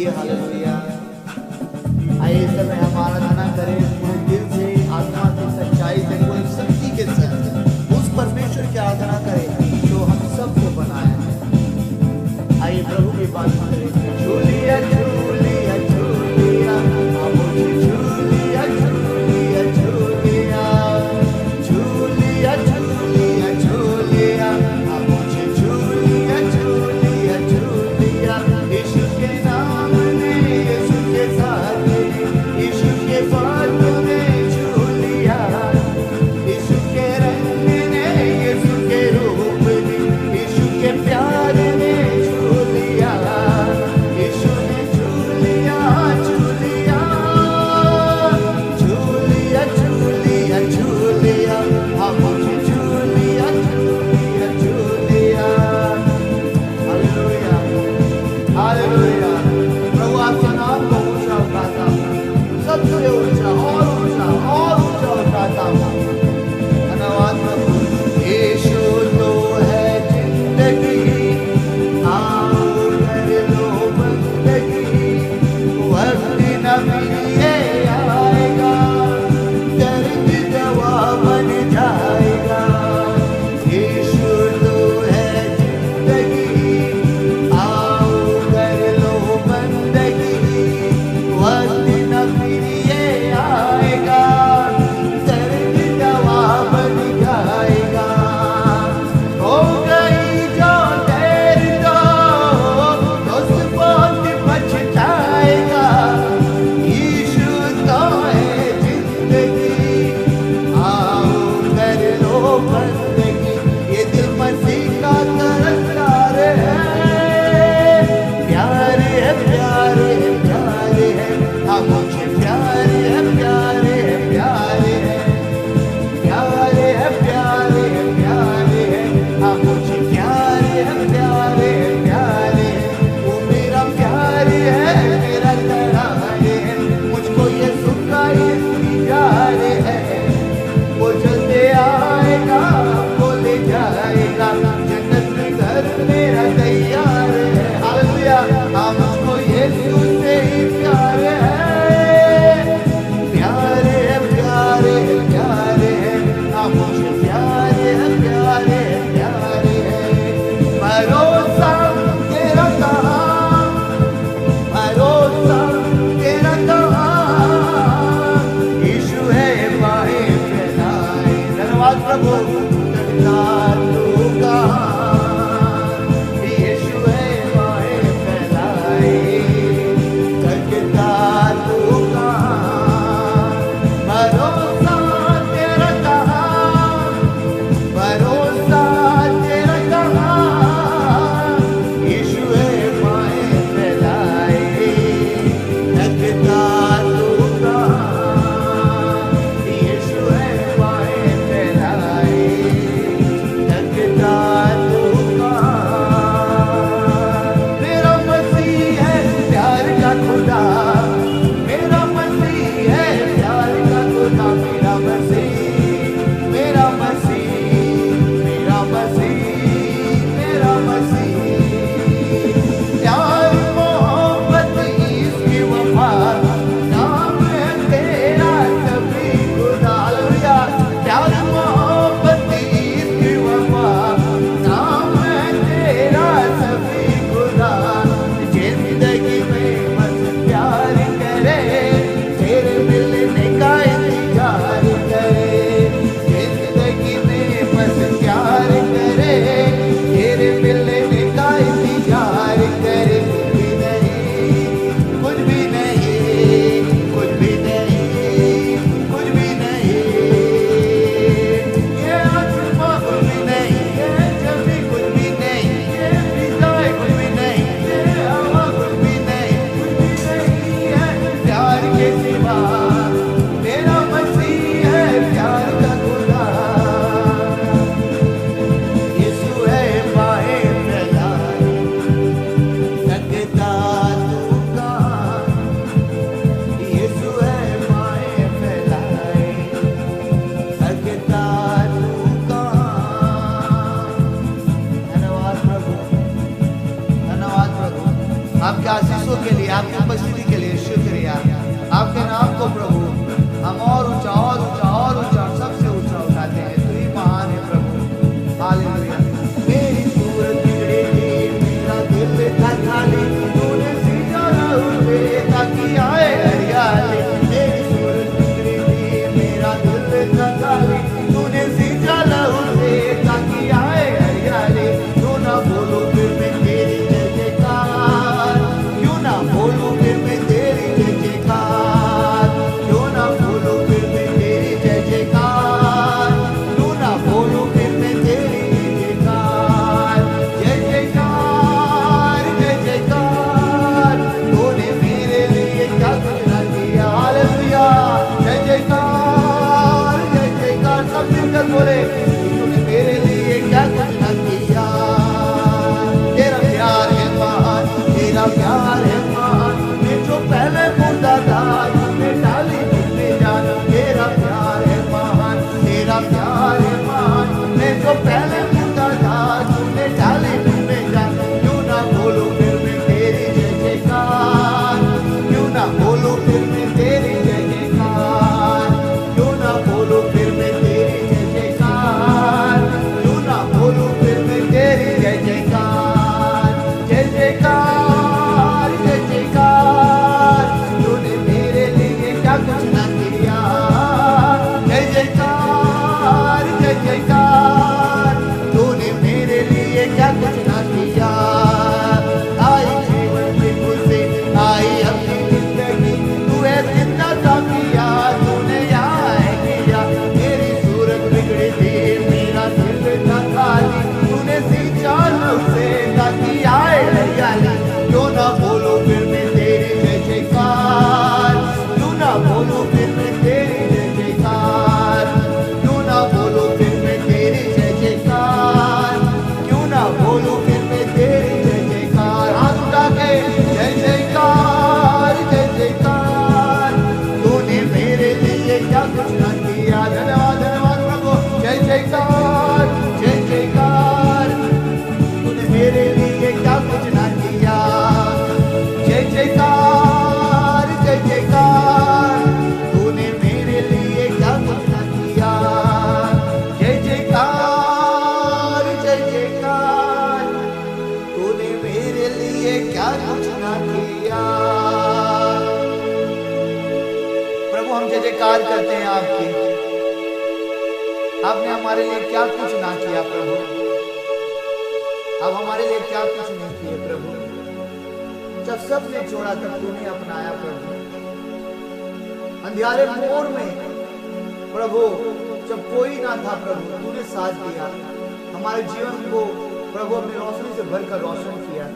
Hallelujah. आइए इस समय हम आराधना करें पूरे दिल से, आत्मा की सच्चाई से, पूरी शक्ति के साथ उस परमेश्वर की आराधना करें जो हम सबको बनाया है। आइए प्रभु की बात करें। झूलिया झूलिया झूलिया मुझे झूलिया झूलिया झूलिया झूलिया झूलिया झूलिया मुझे झूलिया झूलिया झूलिया यीशु के नाम में, यीशु के साथ में, यीशु के बात में झूलिया, यीशु के रंग में, यीशु के रूप में, यीशु के प्यार में झूलिया, यीशु ने झूलिया झूलिया झूलिया झूलिया झूलिया मुझे झूलिया झूलिया झूलिया। Hallelujah hallelujah. प्रभु आपके नाम को ऊंचा उठाता हूं, सबसे ऊंचा और ऊंचा उठाता हूं। धन्यवाद प्रभु। यीशु तो है जिंदगी, आओ कर लो बंदगी, वक्त न फिर आएगा, दर्द दवा बन जाएगा। यीशु तो है जिंदगी, आओ कर लो बंदगी, वक्त न फिर आएगा, दर्द दवा बन जाएगा। हो गई जो देर तो उस बहुत पछताएगा। यीशु तो है जिंदगी, आओ कर लो बंदगी। ये दिल मसीह का तरसदार है, प्यार है प्यार है प्यार है, मुझे प्यार है प्यार है प्यार है प्यार है प्यार है प्यार है, मुझे प्यार है प्यार है प्यार है। वो मेरा प्यार है, मेरा करार है, मुझको ये सुखा इंतजार है। वो जल्दी आएगा, वो ले जाएगा, जन्नत में घर मेरा तैयार है। हालेलुया। मुझको यीशु से ही प्यार है, प्यार है प्यार है प्यार है, मुझे प्यार है प्यार है प्यार है। भरोसा तेरा कहाँ, भरोसा तेरा कहाँ, यीशु है बाहें फैलाए। धन्यवाद प्रभु। करता तू कहाँ, यीशु है बाहें फैलाए। करता तू कहाँ, भरोसा तेरा कहाँ, भरोसा तेरा कहाँ, यीशु है बाहें फैलाए। लगता तू कहाँ, यीशु है बाहें फैलाए। आपकी उपस्थिति के लिए शुक्रिया। आपके नाम को प्रभु हम और ऊंचा और ऊंचा और ऊंचा सबसे ऊंचा उठाते हैं। तू ही महान है प्रभु। हालेलुया। मेरी सूरत बिगड़ी थी, मेरा दिल था खाली, तूने सीधा उठे ताकि आए हरियाली। मेरी सूरत बिगड़ी थी, मेरा दिल था खाली, तूने सीधा उठे ताकि आए हरियाली। क्यों ना बोलूं फिर मैं तेरी जय जयकार, क्यों ना बोलूं फिर मैं तेरी जय जयकार, क्यों ना बोलूं फिर मैं तेरी जय जयकार, क्यों ना बोलूं फिर मैं तेरी जय जयकार। जय जयकार जय जयकार, तूने मेरे लिए क्या कुछ ना किया। हालेलुया। जय जयकार जय जयकार, सब मिलकर बोले तूने मेरे लिए क्या कुछ ना किया। तेरा प्यार है महान, तेरा प्यार है महान, मैं जो पहले मुर्दा था तूने डाली मुझमें जान। तेरा प्यार है महान, तेरा प्यार है महान, मैं जो पहले मुर्दा था तूने डाली मुझमें जान। क्यों ना बोलूं फिर मैं तेरी जय जयकार, क्यों ना बोलूं फिर मैं तेरी जय जयकार, क्यों ना बोलूं फिर मैं तेरी जय जयकार, क्यों ना बोलूं फिर मैं तेरी जय जयकार। जय जयकार जय जयकार, तूने मेरे लिए क्या कुछ ना किया। जय जयकार जय जयकार, तूने मेरे लिए क्या कुछ ना किया। आई जीवन में खुशी, आई अपनी जिंदगी, तू है जिंदा सा किया, तूने यहाँ है किया। मेरी सूरत बिगड़ी थी, मेरा दिल था खाली, तूने सींचा उसे ताकि आए हरियाली। क्यों ना बोलूं फिर मैं तेरी जय जयकार, क्यों ना बोलूं फिर मैं तेरी जय जयकार, क्यों ना बोलूं फिर मैं तेरी जय जयकार, क्यों ना बोलूं फिर मैं तेरी जय जयकार। हाथ उठा के जय जयकार जय जयकार, तूने मेरे लिए क्या कुछ ना किया। धन्यवाद धन्यवाद प्रभु। जय जयकार जय जयकार, तूने मेरे लिए क्या कुछ ना किया। जय जयकार जय जयकार, तूने मेरे लिए क्या कुछ ना किया। जय जयकार जय जयकार, तूने मेरे लिए क्या कुछ ना किया। प्रभु हम जय जयकार करते हैं आपकी। आपने हमारे लिए क्या कुछ ना किया प्रभु, अब हमारे लिए क्या कुछ नहीं किए प्रभु। जब सबने छोड़ा तब तूने अपनाया प्रभु। अंधियारे मोर में प्रभु जब कोई ना था प्रभु, तूने साथ दिया। हमारे जीवन को प्रभु अपनी रोशनी से भरकर रोशन किया।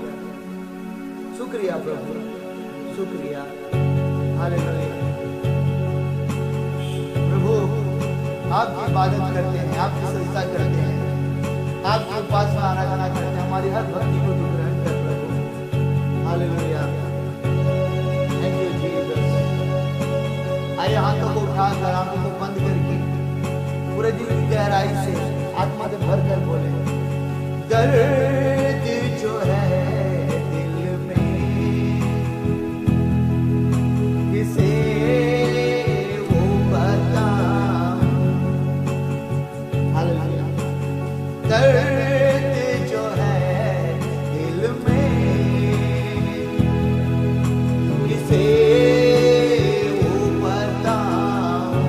शुक्रिया प्रभु, शुक्रिया। हालेलुया। प्रभु आपकी इबादत करते हैं, आपकी सजदा करते हैं, आपकी उपासना आराधना करते हैं। हमारी हर भक्ति को तू ग्रहण कर प्रभु। हालेलुया। Thank you Jesus. आइए हाथों को उठाकर, आंखों को बंद करके पूरे दिल की गहराई से आत्मा से भर कर बोले, दर्द जो है दिल में किसे वो बताऊं। हालेलुया। दर्द जो है दिल में किसे वो बताऊं।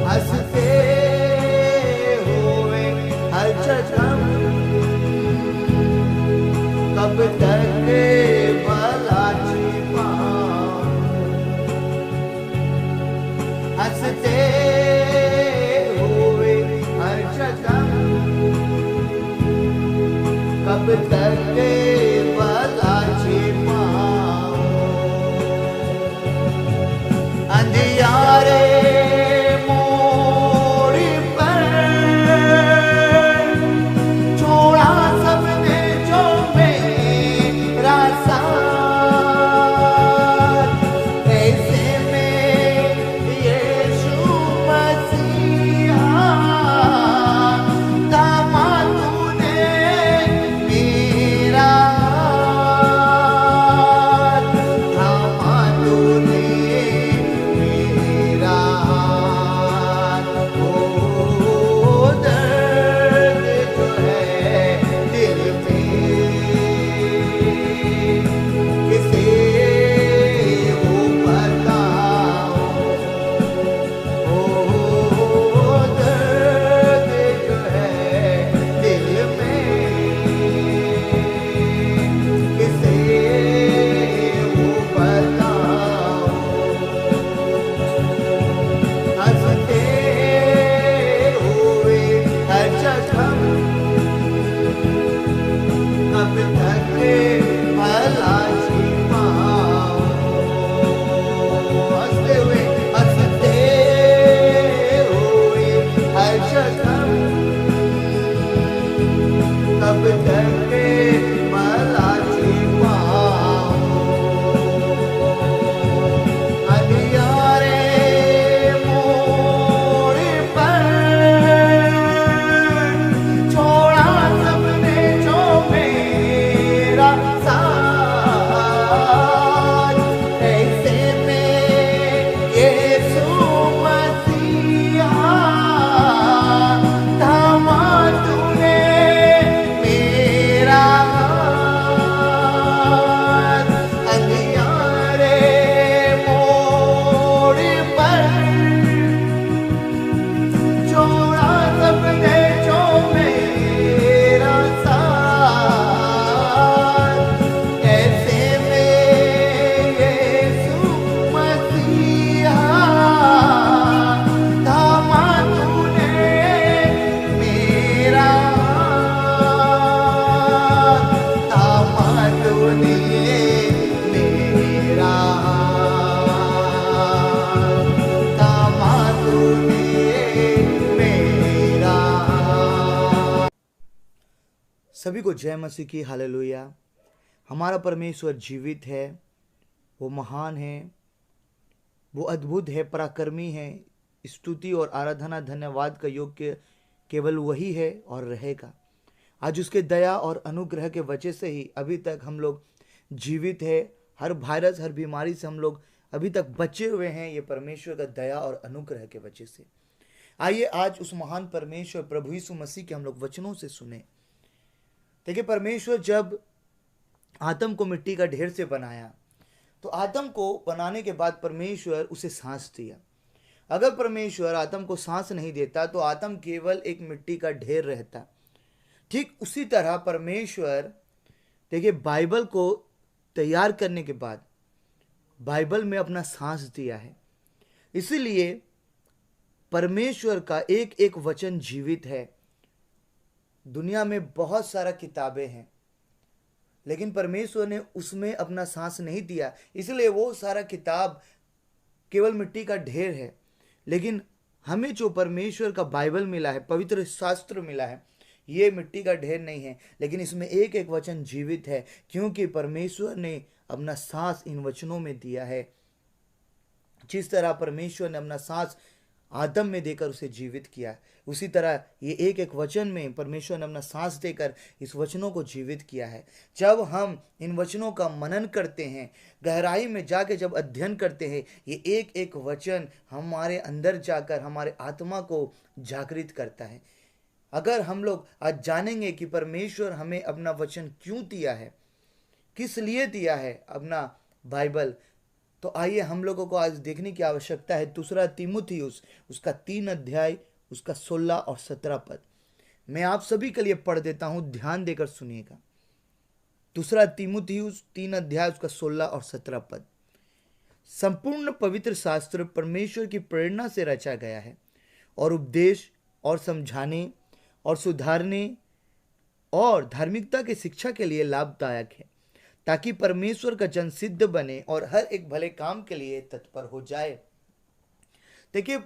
हंसते हुए हर जगह कब तक भला छिपाऊं। हंसते हुए हर जगह कब तक भला छिपाऊं। अंधियारे मोड़ पर छोड़ा सबने जो मेरा साथ। ऐसे में यीशु मसीहा थामा तूने मेरा मेरा। सभी को जय मसीह की, हालेलुया। हमारा परमेश्वर जीवित है, वो महान है, वो अद्भुत है, पराक्रमी है। स्तुति और आराधना धन्यवाद का योग्य केवल वही है और रहेगा। आज उसके दया और अनुग्रह के वजह से ही अभी तक हम लोग जीवित है। हर वायरस, हर बीमारी से हम लोग अभी तक बचे हुए हैं, ये परमेश्वर का दया और अनुग्रह के वजह से। आइए आज उस महान परमेश्वर प्रभु यीशु मसीह के हम लोग वचनों से सुने। देखिए, परमेश्वर जब आदम को मिट्टी का ढेर से बनाया, तो आदम को बनाने के बाद परमेश्वर उसे सांस दिया। अगर परमेश्वर आदम को सांस नहीं देता तो आदम केवल एक मिट्टी का ढेर रहता। ठीक उसी तरह परमेश्वर, देखिए, बाइबल को तैयार करने के बाद बाइबल में अपना सांस दिया है। इसीलिए परमेश्वर का एक एक वचन जीवित है। दुनिया में बहुत सारा किताबें हैं, लेकिन परमेश्वर ने उसमें अपना सांस नहीं दिया, इसलिए वो सारा किताब केवल मिट्टी का ढेर है। लेकिन हमें जो परमेश्वर का बाइबल मिला है, पवित्र शास्त्र मिला है, ये मिट्टी का ढेर नहीं है, लेकिन इसमें एक एक वचन जीवित है, क्योंकि परमेश्वर ने अपना सांस इन वचनों में दिया है। जिस तरह परमेश्वर ने अपना सांस आदम में देकर उसे जीवित किया, उसी तरह ये एक एक वचन में परमेश्वर ने अपना सांस देकर इस वचनों को जीवित किया है। जब हम इन वचनों का मनन करते हैं, गहराई में जाके जब अध्ययन करते हैं, ये एक एक वचन हमारे अंदर जाकर हमारे आत्मा को जागृत करता है। अगर हम लोग आज जानेंगे कि परमेश्वर हमें अपना वचन क्यों दिया है, किस लिए दिया है अपना बाइबल, तो आइए हम लोगों को आज देखने की आवश्यकता है। दूसरा तीमुथियुस उसका 3 अध्याय उसका 16 और 17 पद मैं आप सभी के लिए पढ़ देता हूं, ध्यान देकर सुनिएगा। दूसरा तीमुथियुस 3 अध्याय उसका 16 और 17 पद। संपूर्ण पवित्र शास्त्र परमेश्वर की प्रेरणा से रचा गया है और उपदेश और समझाने और सुधारने और धार्मिकता की शिक्षा के लिए लाभदायक है, ताकि परमेश्वर का जन सिद्ध बने और हर एक भले काम के लिए तत्पर हो जाए। देखिए,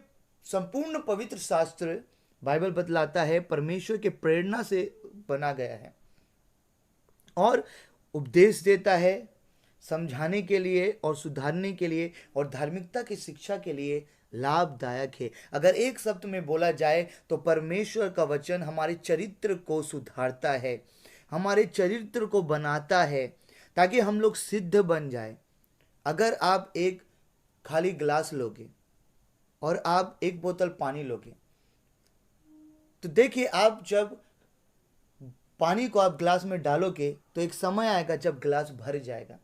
संपूर्ण पवित्र शास्त्र बाइबल बतलाता है परमेश्वर के प्रेरणा से बना गया है और उपदेश देता है, समझाने के लिए और सुधारने के लिए और धार्मिकता की शिक्षा के लिए लाभदायक है। अगर एक शब्द में बोला जाए तो परमेश्वर का वचन हमारे चरित्र को सुधारता है, हमारे चरित्र को बनाता है, ताकि हम लोग सिद्ध बन जाए। अगर आप एक खाली ग्लास लोगे और आप एक बोतल पानी लोगे, तो देखिए, आप जब पानी को आप ग्लास में डालोगे तो एक समय आएगा जब ग्लास भर जाएगा।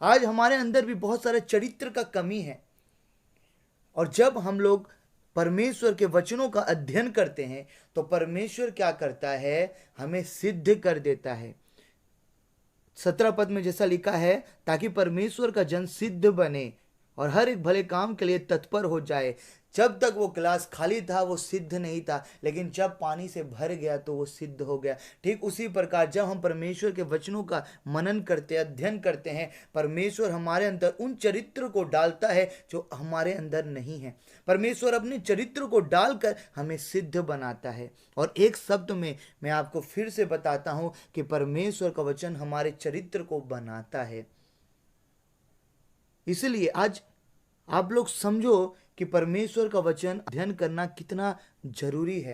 आज हमारे अंदर भी बहुत सारे चरित्र का कमी है, और जब हम लोग परमेश्वर के वचनों का अध्ययन करते हैं तो परमेश्वर क्या करता है, हमें सिद्ध कर देता है। 17 पद में जैसा लिखा है, ताकि परमेश्वर का जन सिद्ध बने और हर एक भले काम के लिए तत्पर हो जाए। जब तक वो गिलास खाली था वो सिद्ध नहीं था, लेकिन जब पानी से भर गया तो वो सिद्ध हो गया। ठीक उसी प्रकार जब हम परमेश्वर के वचनों का मनन करते, अध्ययन करते हैं, परमेश्वर हमारे अंदर उन चरित्र को डालता है जो हमारे अंदर नहीं है। परमेश्वर अपने चरित्र को डालकर हमें सिद्ध बनाता है। और एक शब्द में मैं आपको फिर से बताता हूं कि परमेश्वर का वचन हमारे चरित्र को बनाता है। इसलिए आज आप लोग समझो कि परमेश्वर का वचन अध्ययन करना कितना जरूरी है,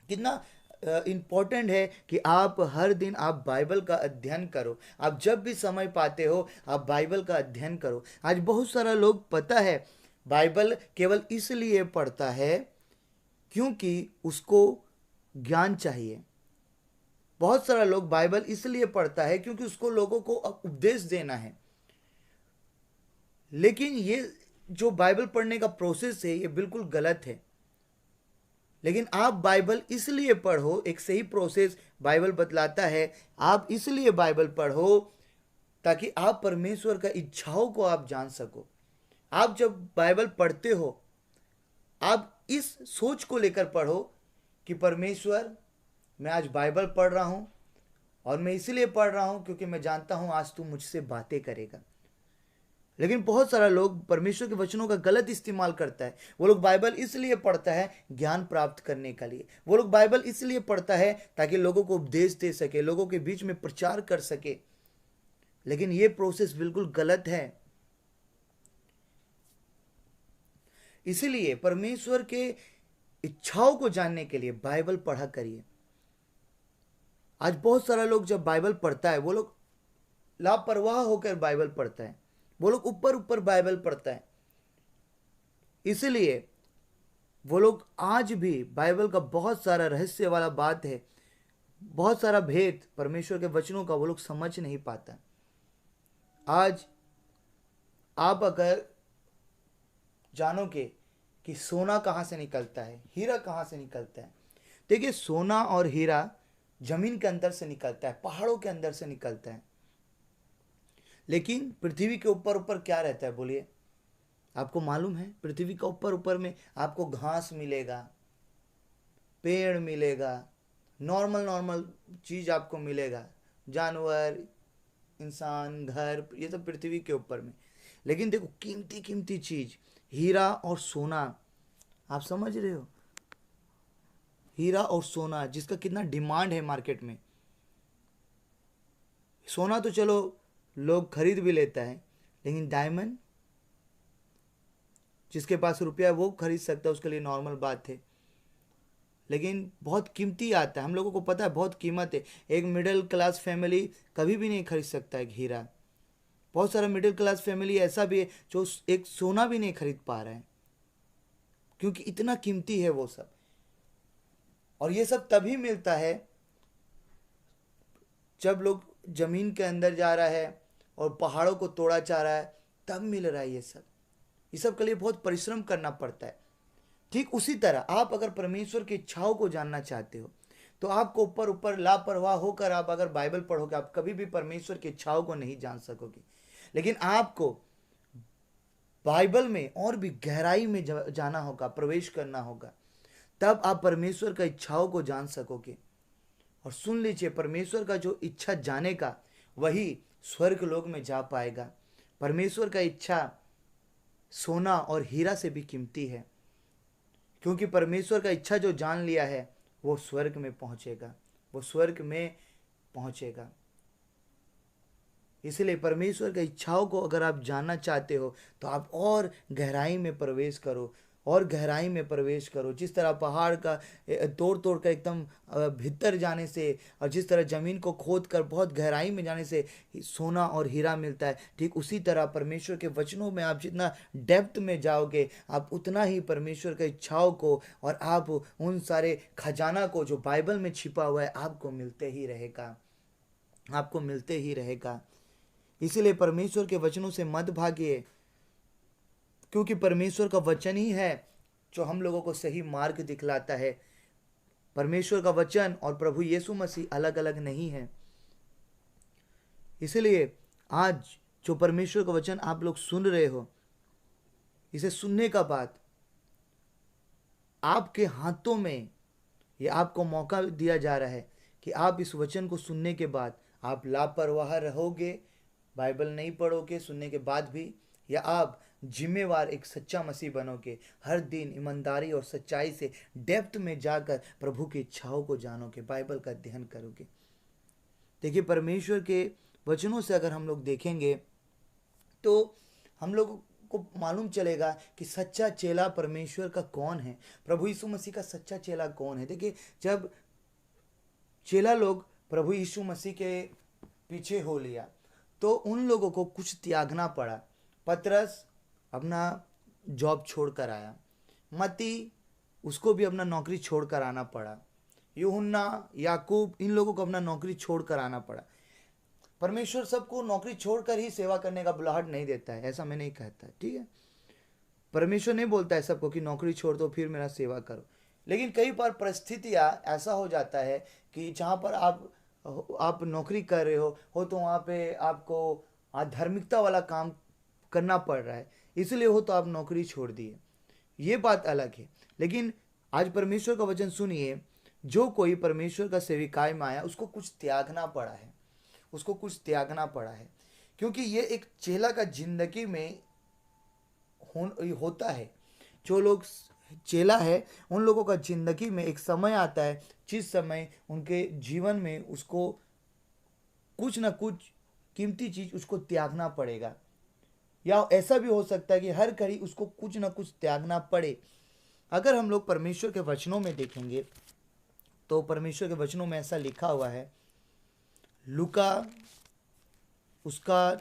कितना इम्पोर्टेंट है कि आप हर दिन आप बाइबल का अध्ययन करो। आप जब भी समय पाते हो आप बाइबल का अध्ययन करो। आज बहुत सारा लोग, पता है, बाइबल केवल इसलिए पढ़ता है क्योंकि उसको ज्ञान चाहिए। बहुत सारा लोग बाइबल इसलिए पढ़ता है क्योंकि उसको लोगों को उपदेश देना है। लेकिन ये जो बाइबल पढ़ने का प्रोसेस है ये बिल्कुल गलत है। लेकिन आप बाइबल इसलिए पढ़ो, एक सही प्रोसेस बाइबल बतलाता है। आप इसलिए बाइबल पढ़ो ताकि आप परमेश्वर का इच्छाओं को आप जान सको। आप जब बाइबल पढ़ते हो आप इस सोच को लेकर पढ़ो कि परमेश्वर, मैं आज बाइबल पढ़ रहा हूं और मैं इसलिए पढ़ रहा हूं क्योंकि मैं जानता हूं आज तू मुझसे बातें करेगा। लेकिन बहुत सारा लोग परमेश्वर के वचनों का गलत इस्तेमाल करता है। वो लोग बाइबल इसलिए पढ़ता है ज्ञान प्राप्त करने के लिए, वो लोग बाइबल इसलिए पढ़ता है ताकि लोगों को उपदेश दे सके, लोगों के बीच में प्रचार कर सके, लेकिन ये प्रोसेस बिल्कुल गलत है। इसीलिए परमेश्वर के इच्छाओं को जानने के लिए बाइबल पढ़ा करिए। आज बहुत सारा लोग जब बाइबल पढ़ता है वो लोग लापरवाह होकर बाइबल पढ़ता है, वो लोग ऊपर ऊपर बाइबल पढ़ता है। इसलिए वो लोग आज भी बाइबल का बहुत सारा रहस्य वाला बात है, बहुत सारा भेद परमेश्वर के वचनों का वो लोग समझ नहीं पाता। आज आप अगर जानोगे कि सोना कहाँ से निकलता है, हीरा कहाँ से निकलता है, देखिए सोना और हीरा जमीन के अंदर से निकलता है, पहाड़ों के अंदर से निकलता है। लेकिन पृथ्वी के ऊपर ऊपर क्या रहता है बोलिए? आपको मालूम है? पृथ्वी का ऊपर ऊपर में आपको घास मिलेगा, पेड़ मिलेगा, नॉर्मल नॉर्मल चीज आपको मिलेगा, जानवर, इंसान, घर, ये सब पृथ्वी के ऊपर में। लेकिन देखो कीमती कीमती चीज हीरा और सोना, आप समझ रहे हो? हीरा और सोना जिसका कितना डिमांड है मार्केट में। सोना तो चलो लोग खरीद भी लेता है, लेकिन डायमंड जिसके पास रुपया है वो खरीद सकता है, उसके लिए नॉर्मल बात है। लेकिन बहुत कीमती आता है, हम लोगों को पता है बहुत कीमत है। एक मिडिल क्लास फैमिली कभी भी नहीं खरीद सकता है हीरा। बहुत सारा मिडिल क्लास फैमिली ऐसा भी है जो एक सोना भी नहीं खरीद पा रहा है, क्योंकि इतना कीमती है वो सब। और ये सब तभी मिलता है जब लोग जमीन के अंदर जा रहा है और पहाड़ों को तोड़ा जा रहा है, तब मिल रहा है ये सब। ये सब के लिए बहुत परिश्रम करना पड़ता है। ठीक उसी तरह आप अगर परमेश्वर की इच्छाओं को जानना चाहते हो तो आपको ऊपर ऊपर लापरवाह होकर आप अगर बाइबल पढ़ोगे, आप कभी भी परमेश्वर की इच्छाओं को नहीं जान सकोगे। लेकिन आपको बाइबल में और भी गहराई में जाना होगा, प्रवेश करना होगा, तब आप परमेश्वर का इच्छाओं को जान सकोगे। और सुन लीजिए, परमेश्वर का जो इच्छा जाने का वही स्वर्ग लोक में जा पाएगा। परमेश्वर का इच्छा सोना और हीरा से भी कीमती है, क्योंकि परमेश्वर का इच्छा जो जान लिया है वो स्वर्ग में पहुंचेगा, वो स्वर्ग में पहुंचेगा। इसलिए परमेश्वर की इच्छाओं को अगर आप जानना चाहते हो तो आप और गहराई में प्रवेश करो, और गहराई में प्रवेश करो। जिस तरह पहाड़ का तोड़ तोड़ कर एकदम भीतर जाने से, और जिस तरह ज़मीन को खोद कर बहुत गहराई में जाने से सोना और हीरा मिलता है, ठीक उसी तरह परमेश्वर के वचनों में आप जितना डेप्थ में जाओगे, आप उतना ही परमेश्वर की इच्छाओं को और आप उन सारे खजाना को जो बाइबल में छिपा हुआ है आपको मिलते ही रहेगा, आपको मिलते ही रहेगा। इसलिए परमेश्वर के वचनों से मत भागिए, क्योंकि परमेश्वर का वचन ही है जो हम लोगों को सही मार्ग दिखलाता है। परमेश्वर का वचन और प्रभु यीशु मसीह अलग अलग नहीं है। इसलिए आज जो परमेश्वर का वचन आप लोग सुन रहे हो, इसे सुनने का बाद आपके हाथों में ये आपको मौका दिया जा रहा है कि आप इस वचन को सुनने के बाद आप लापरवाह रहोगे, बाइबल नहीं पढ़ोगे सुनने के बाद भी, या आप जिम्मेवार एक सच्चा मसीह बनोगे, हर दिन ईमानदारी और सच्चाई से डेप्थ में जाकर प्रभु की इच्छाओं को जानोगे, बाइबल का अध्ययन करोगे। देखिए परमेश्वर के वचनों से अगर हम लोग देखेंगे तो हम लोग को मालूम चलेगा कि सच्चा चेला परमेश्वर का कौन है, प्रभु यीशु मसीह का सच्चा चेला कौन है। देखिए जब चेला लोग प्रभु यीशु मसीह के पीछे हो लिया तो उन लोगों को कुछ त्यागना पड़ा। पतरस अपना जॉब छोड़कर आया, मती उसको भी अपना नौकरी छोड़कर आना पड़ा, यूहन्ना, याकूब, इन लोगों को अपना नौकरी छोड़कर आना पड़ा। परमेश्वर सबको नौकरी छोड़कर ही सेवा करने का बुलाहट नहीं देता है, ऐसा मैं नहीं कहता है, ठीक है। परमेश्वर नहीं बोलता है सबको कि नौकरी छोड़ दो फिर मेरा सेवा करो। लेकिन कई बार परिस्थितियाँ ऐसा हो जाता है कि जहाँ पर आप नौकरी कर रहे हो तो वहाँ पे आपको आध्यात्मिकता वाला काम करना पड़ रहा है, इसलिए हो तो आप नौकरी छोड़ दिए, ये बात अलग है। लेकिन आज परमेश्वर का वचन सुनिए, जो कोई परमेश्वर का सेविकाई में आया उसको कुछ त्यागना पड़ा है, उसको कुछ त्यागना पड़ा है। क्योंकि ये एक चेला का जिंदगी में होता है। जो लोग चेला है उन लोगों का जिंदगी में एक समय आता है जिस समय उनके जीवन में उसको कुछ ना कुछ कीमती चीज उसको त्यागना पड़ेगा, या ऐसा भी हो सकता है कि हर घड़ी उसको कुछ ना कुछ त्यागना पड़े। अगर हम लोग परमेश्वर के वचनों में देखेंगे तो परमेश्वर के वचनों में ऐसा लिखा हुआ है, लूका उसका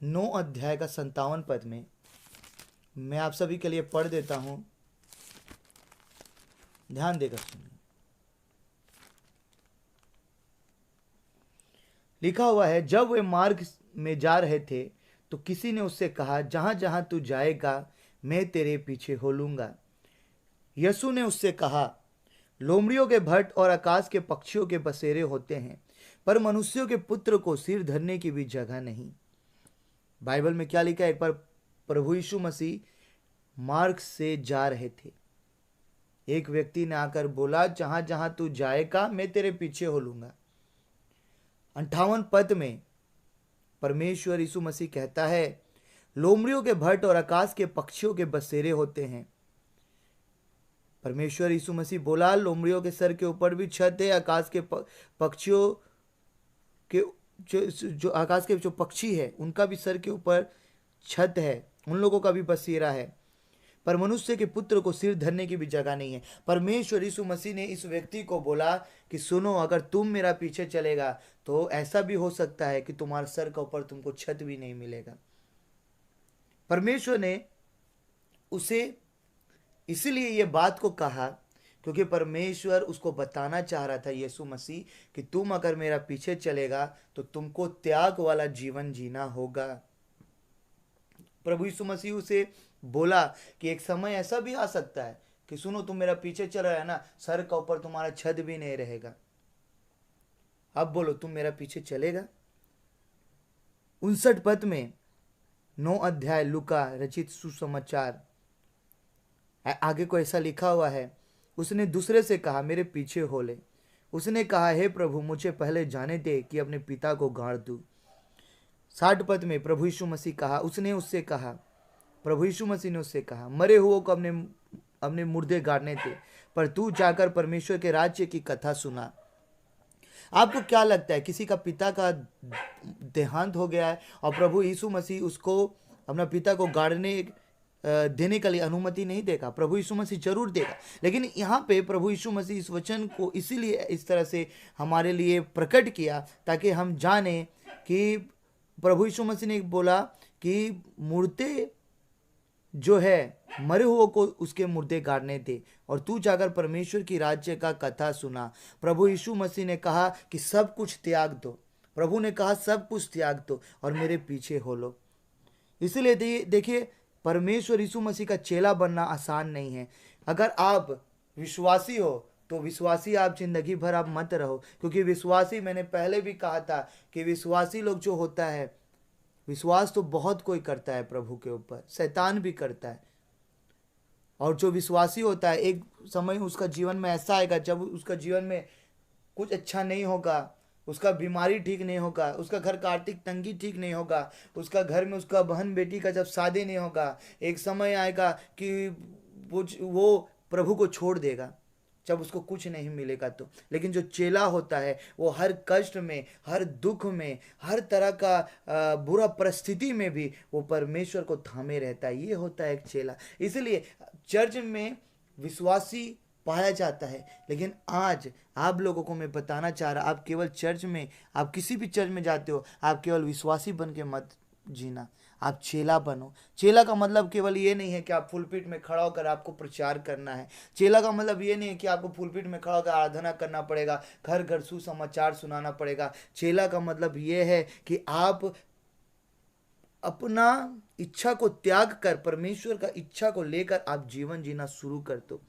9 अध्याय का 57 पद में, मैं आप सभी के लिए पढ़ देता हूं, ध्यान देकर सुनिए। लिखा हुआ है, जब वे मार्ग में जा रहे थे तो किसी ने उससे कहा, जहां जहां तू जाएगा मैं तेरे पीछे हो लूंगा। यीशु ने उससे कहा, लोमड़ियों के भट्ट और आकाश के पक्षियों के बसेरे होते हैं, पर मनुष्यों के पुत्र को सिर धरने की भी जगह नहीं। बाइबल में क्या लिखा है? एक बार प्रभु यीशु मसीह मार्ग से जा रहे थे, एक व्यक्ति ने आकर बोला, जहां जहां तू जाएगा मैं तेरे पीछे हो लूंगा। 58 पद में परमेश्वर यीशु मसीह कहता है, लोमड़ियों के भट्ट और आकाश के पक्षियों के बसेरे होते हैं। परमेश्वर यीशु मसीह बोला, लोमड़ियों के सर के ऊपर भी छत है, आकाश के पक्षियों के जो आकाश के जो पक्षी है उनका भी सर के ऊपर छत है, उन लोगों का भी बसेरा है, पर मनुष्य के पुत्र को सिर धरने की भी जगह नहीं है। परमेश्वर यीशु मसीह ने इस व्यक्ति को बोला कि सुनो, अगर तुम मेरा पीछे चलेगा तो ऐसा भी हो सकता है कि तुम्हारे सर के ऊपर तुमको छत भी नहीं मिलेगा। परमेश्वर ने उसे इसलिए ये बात को कहा क्योंकि परमेश्वर उसको बताना चाह रहा था, यीशु मसीह, कि तुम अगर मेरा पीछे चलेगा तो तुमको त्याग वाला जीवन जीना होगा। प्रभु यीशु मसीह उसे बोला कि एक समय ऐसा भी आ सकता है कि सुनो, तुम मेरा पीछे चल रहा है ना, सर का ऊपर तुम्हारा छत भी नहीं रहेगा। अब बोलो, तुम मेरा पीछे चलेगा? 59 पद में 9 अध्याय लूका रचित सुसमाचार, आगे को ऐसा लिखा हुआ है, उसने दूसरे से कहा, मेरे पीछे हो ले। उसने कहा, हे प्रभु, मुझे पहले जाने दे कि अपने पिता को गाड़ दूं। 60 पद में प्रभु यीशु मसीह कहा, प्रभु यीशु मसीह ने उससे कहा, मरे हुओं को अपने मुर्दे गाड़ने थे, पर तू जाकर परमेश्वर के राज्य की कथा सुना। आपको क्या लगता है, किसी का पिता का देहांत हो गया है और प्रभु यीशु मसीह उसको अपना पिता को गाड़ने देने के लिए अनुमति नहीं देगा? प्रभु यीशु मसीह जरूर देगा, लेकिन यहाँ पे प्रभु यीशु मसीह इस वचन को इसीलिए इस तरह से हमारे लिए प्रकट किया ताकि हम जाने कि प्रभु यीशु मसीह ने बोला कि मुर्दे जो है मरे हुओं को उसके मुर्दे गाड़ने दे और तू जाकर परमेश्वर की राज्य का कथा सुना। प्रभु यीशु मसीह ने कहा कि सब कुछ त्याग दो, प्रभु ने कहा सब कुछ त्याग दो और मेरे पीछे हो लो। इसलिए देखिए, परमेश्वर यीशु मसीह का चेला बनना आसान नहीं है। अगर आप विश्वासी हो तो विश्वासी आप जिंदगी भर आप मत रहो, क्योंकि विश्वासी, मैंने पहले भी कहा था कि विश्वासी लोग जो होता है, विश्वास तो बहुत कोई करता है प्रभु के ऊपर, शैतान भी करता है, और जो विश्वासी होता है एक समय उसका जीवन में ऐसा आएगा जब उसका जीवन में कुछ अच्छा नहीं होगा, उसका बीमारी ठीक नहीं होगा, उसका घर का आर्थिक तंगी ठीक नहीं होगा, उसका घर में उसका बहन बेटी का जब शादी नहीं होगा, एक समय आएगा कि वो प्रभु को छोड़ देगा जब उसको कुछ नहीं मिलेगा तो। लेकिन जो चेला होता है वो हर कष्ट में, हर दुख में, हर तरह का बुरा परिस्थिति में भी वो परमेश्वर को थामे रहता है। ये होता है एक चेला। इसलिए चर्च में विश्वासी पाया जाता है, लेकिन आज आप लोगों को मैं बताना चाह रहा, आप केवल चर्च में, आप किसी भी चर्च में जाते हो, आप केवल विश्वासी बन के मत जीना, आप चेला बनो। चेला का मतलब केवल ये नहीं है कि आप पुलपिट में खड़ा होकर आपको प्रचार करना है। चेला का मतलब ये नहीं है कि आपको पुलपिट में खड़ा होकर आराधना करना पड़ेगा, घर घर सुसमाचार सुनाना पड़ेगा। चेला का मतलब ये है कि आप अपना इच्छा को त्याग कर परमेश्वर का इच्छा को लेकर आप जीवन जीना शुरू कर दो।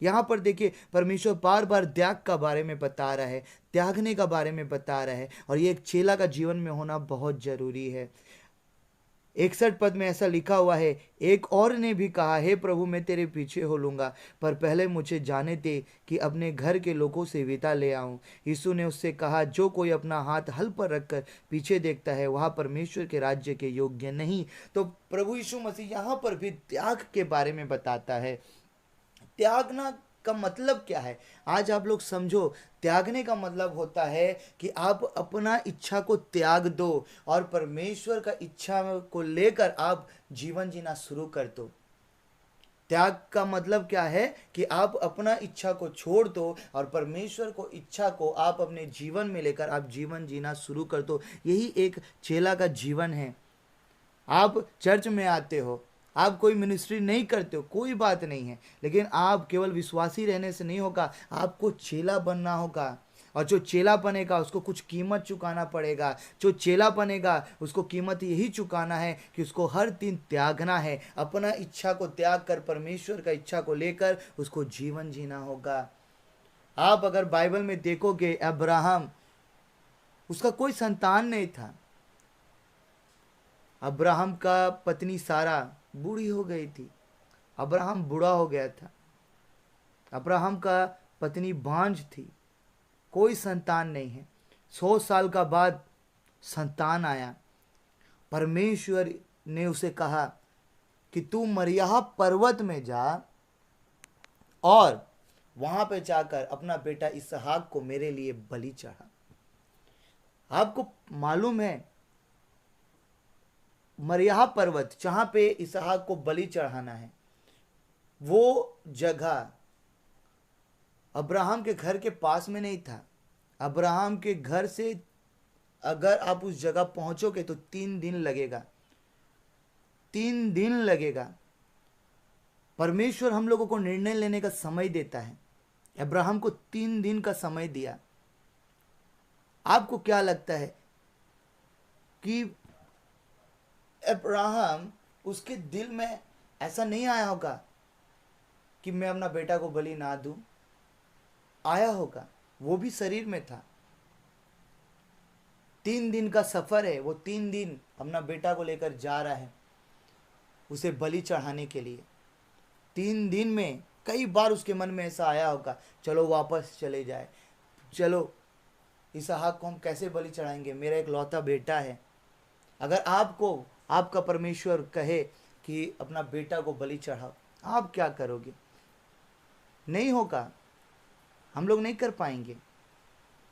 यहाँ पर देखिए, परमेश्वर बार बार त्याग का बारे में बता रहा है, त्यागने का बारे में बता रहा है, और ये एक चेला का जीवन में होना बहुत जरूरी है। 61 पद में ऐसा लिखा हुआ है, एक और ने भी कहा, हे प्रभु मैं तेरे पीछे हो लूंगा, पर पहले मुझे जाने दे कि अपने घर के लोगों से विदा ले आऊं। यीशु ने उससे कहा, जो कोई अपना हाथ हल पर रखकर पीछे देखता है वह परमेश्वर के राज्य के योग्य नहीं। तो प्रभु यीशु मसीह यहाँ पर भी त्याग के बारे में बताता है। त्यागना का मतलब क्या है, आज आप लोग समझो। त्यागने का मतलब होता है कि आप अपना इच्छा को त्याग दो और परमेश्वर का इच्छा को लेकर आप जीवन जीना शुरू कर दो। त्याग का मतलब क्या है कि आप अपना इच्छा को छोड़ दो और परमेश्वर को इच्छा को आप अपने जीवन में लेकर आप जीवन जीना शुरू कर दो। यही एक चेला का जीवन है। आप चर्च में आते हो, आप कोई मिनिस्ट्री नहीं करते हो, कोई बात नहीं है, लेकिन आप केवल विश्वासी रहने से नहीं होगा, आपको चेला बनना होगा। और जो चेला बनेगा उसको कुछ कीमत चुकाना पड़ेगा। जो चेला बनेगा उसको कीमत यही चुकाना है कि उसको हर दिन त्यागना है, अपना इच्छा को त्याग कर परमेश्वर का इच्छा को लेकर उसको जीवन जीना होगा। आप अगर बाइबल में देखोगे, अब्राहम, उसका कोई संतान नहीं था। अब्राहम का पत्नी सारा बूढ़ी हो गई थी, अब्राहम बूढ़ा हो गया था, अब्राहम का पत्नी बांझ थी, कोई संतान नहीं है। 100 साल का बाद संतान आया। परमेश्वर ने उसे कहा कि तू मरियहा पर्वत में जा और वहां पे जाकर अपना बेटा इसहाक को मेरे लिए बलि चढ़ा। आपको मालूम है, मरियहा पर्वत जहां पे इसहाक को बलि चढ़ाना है, वो जगह अब्राहम के घर के पास में नहीं था। अब्राहम के घर से अगर आप उस जगह पहुंचोगे तो 3 दिन लगेगा, 3 दिन लगेगा। परमेश्वर हम लोगों को निर्णय लेने का समय देता है। अब्राहम को 3 दिन का समय दिया। आपको क्या लगता है कि अब्राहम, उसके दिल में ऐसा नहीं आया होगा कि मैं अपना बेटा को बलि ना दूं? आया होगा, वो भी शरीर में था। 3 दिन का सफर है, वो 3 दिन अपना बेटा को लेकर जा रहा है उसे बलि चढ़ाने के लिए। 3 दिन में कई बार उसके मन में ऐसा आया होगा, चलो वापस चले जाए, चलो इसहाक को हम कैसे बलि चढ़ाएंगे, मेरा एक लौता बेटा है। अगर आपको आपका परमेश्वर कहे कि अपना बेटा को बलि चढ़ाओ, आप क्या करोगे? नहीं होगा, हम लोग नहीं कर पाएंगे।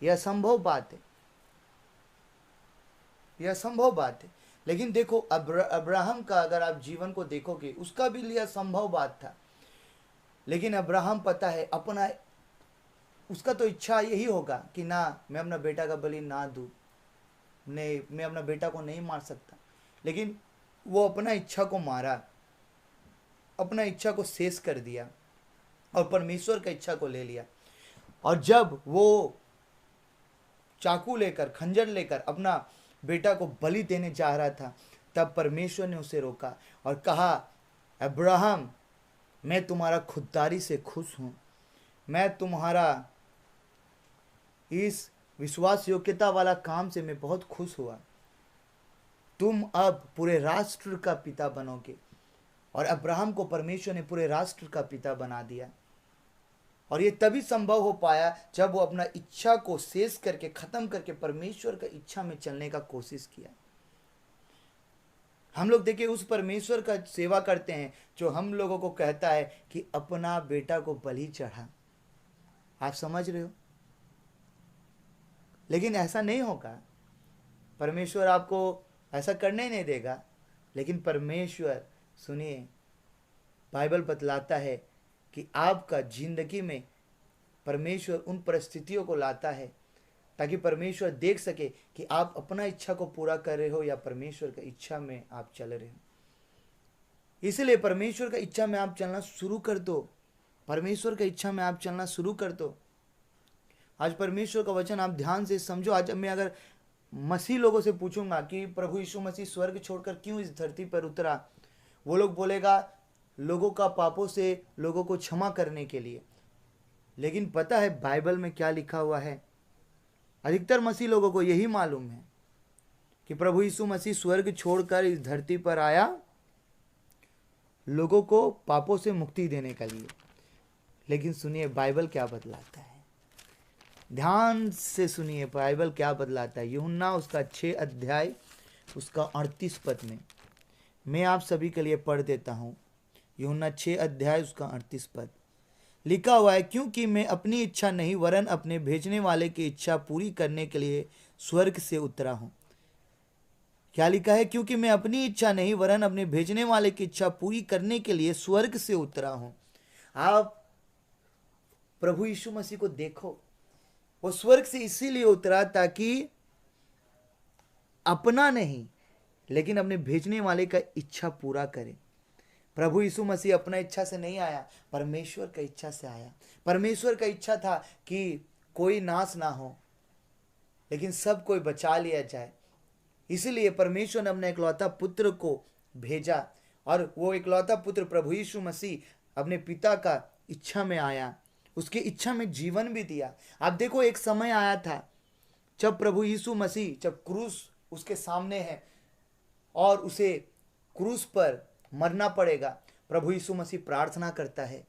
यह असंभव बात है, यह असंभव बात है। लेकिन देखो, अब्राहम का अगर आप जीवन को देखोगे, उसका भी लिए असंभव बात था। लेकिन अब्राहम, पता है, अपना उसका तो इच्छा यही होगा कि ना, मैं अपना बेटा का बलि ना दूं, नहीं, मैं अपना बेटा को नहीं मार सकता। लेकिन वो अपना इच्छा को मारा, अपना इच्छा को शेष कर दिया और परमेश्वर का इच्छा को ले लिया। और जब वो चाकू लेकर, खंजर लेकर अपना बेटा को बलि देने जा रहा था, तब परमेश्वर ने उसे रोका और कहा, अब्राहम, मैं तुम्हारा खुददारी से खुश हूं, मैं तुम्हारा इस विश्वास योग्यता वाला काम से मैं बहुत खुश हुआ। तुम अब पूरे राष्ट्र का पिता बनोगे। और अब्राहम को परमेश्वर ने पूरे राष्ट्र का पिता बना दिया। और ये तभी संभव हो पाया जब वो अपना इच्छा को शेष करके, खत्म करके परमेश्वर का इच्छा में चलने का कोशिश किया। हम लोग देखिए, उस परमेश्वर का सेवा करते हैं जो हम लोगों को कहता है कि अपना बेटा को बलि चढ़ा। आप समझ रहे हो? लेकिन ऐसा नहीं होगा, परमेश्वर आपको ऐसा करने ही नहीं देगा। लेकिन परमेश्वर, सुनिए, बाइबल बतलाता है कि आपका जिंदगी में परमेश्वर उन परिस्थितियों को लाता है ताकि परमेश्वर देख सके कि आप अपना इच्छा को पूरा कर रहे हो या परमेश्वर की इच्छा में आप चल रहे हो। इसलिए परमेश्वर का इच्छा में आप चलना शुरू कर दो। परमेश्वर का इच्छा में आप चलना शुरू कर दो। आज परमेश्वर का वचन आप ध्यान से समझो। आज मैं अगर मसीह लोगों से पूछूंगा कि प्रभु यीशु मसीह स्वर्ग छोड़कर क्यों इस धरती पर उतरा, वो लोग बोलेगा लोगों का पापों से लोगों को क्षमा करने के लिए। लेकिन पता है बाइबल में क्या लिखा हुआ है? अधिकतर मसीह लोगों को यही मालूम है कि प्रभु यीशु मसीह स्वर्ग छोड़कर इस धरती पर आया लोगों को पापों से मुक्ति देने के लिए। लेकिन सुनिए बाइबल क्या बतलाता है, ध्यान से सुनिए बाइबल क्या बतलाता है। यूहन्ना उसका 6 अध्याय उसका 38 पद में मैं आप सभी के लिए पढ़ देता हूँ। यूहन्ना 6 अध्याय उसका 38 पद लिखा हुआ है, क्योंकि मैं अपनी इच्छा नहीं वरन अपने भेजने वाले की इच्छा पूरी करने के लिए स्वर्ग से उतरा हूँ। क्या लिखा है? क्योंकि मैं अपनी इच्छा नहीं वरन अपने भेजने वाले की इच्छा पूरी करने के लिए स्वर्ग से उतरा हूँ। आप प्रभु यीशु मसीह को देखो, वो स्वर्ग से इसीलिए उतरा ताकि अपना नहीं लेकिन अपने भेजने वाले का इच्छा पूरा करे। प्रभु यीशु मसीह अपना इच्छा से नहीं आया, परमेश्वर का इच्छा से आया। परमेश्वर का इच्छा था कि कोई नाश ना हो लेकिन सब कोई बचा लिया जाए। इसलिए परमेश्वर ने अपने इकलौता पुत्र को भेजा और वो इकलौता पुत्र प्रभु यीशु मसीह अपने पिता का इच्छा में आया, उसकी इच्छा में जीवन भी दिया। आप देखो एक समय आया था जब प्रभु यीशु मसीह, जब क्रूस उसके सामने है और उसे क्रूस पर मरना पड़ेगा, प्रभु यीशु मसीह प्रार्थना करता है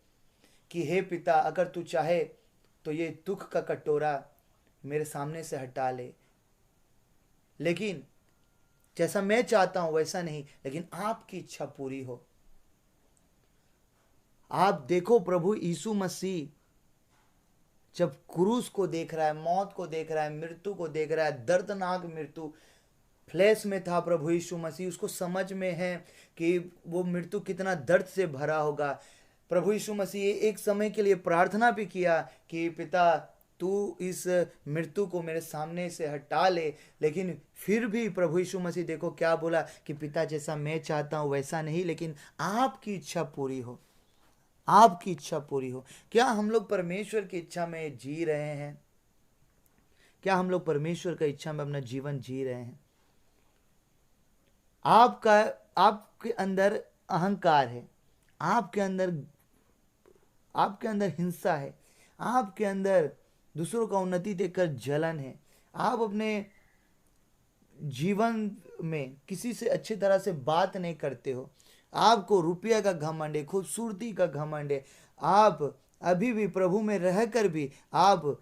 कि हे पिता, अगर तू चाहे तो ये दुख का कटोरा मेरे सामने से हटा ले, लेकिन जैसा मैं चाहता हूं वैसा नहीं, लेकिन आपकी इच्छा पूरी हो। आप देखो प्रभु यीशु मसीह जब क्रूस को देख रहा है, मौत को देख रहा है, मृत्यु को देख रहा है, दर्दनाक मृत्यु, फ्लैश में था प्रभु यीशु मसीह, उसको समझ में है कि वो मृत्यु कितना दर्द से भरा होगा। प्रभु यीशु मसीह एक समय के लिए प्रार्थना भी किया कि पिता तू इस मृत्यु को मेरे सामने से हटा ले, लेकिन फिर भी प्रभु यीशु मसीह देखो क्या बोला कि पिता जैसा मैं चाहता हूँ वैसा नहीं, लेकिन आपकी इच्छा पूरी हो, आपकी इच्छा पूरी हो। क्या हम लोग परमेश्वर की इच्छा में जी रहे हैं? क्या हम लोग परमेश्वर की इच्छा में अपना जीवन जी रहे हैं? आपके अंदर अहंकार है, आपके अंदर हिंसा है, आपके अंदर दूसरों का उन्नति देखकर जलन है, आप अपने जीवन में किसी से अच्छी तरह से बात नहीं करते हो, आपको रुपया का घमंड है, खूबसूरती का घमंड है, आप अभी भी प्रभु में रहकर भी आप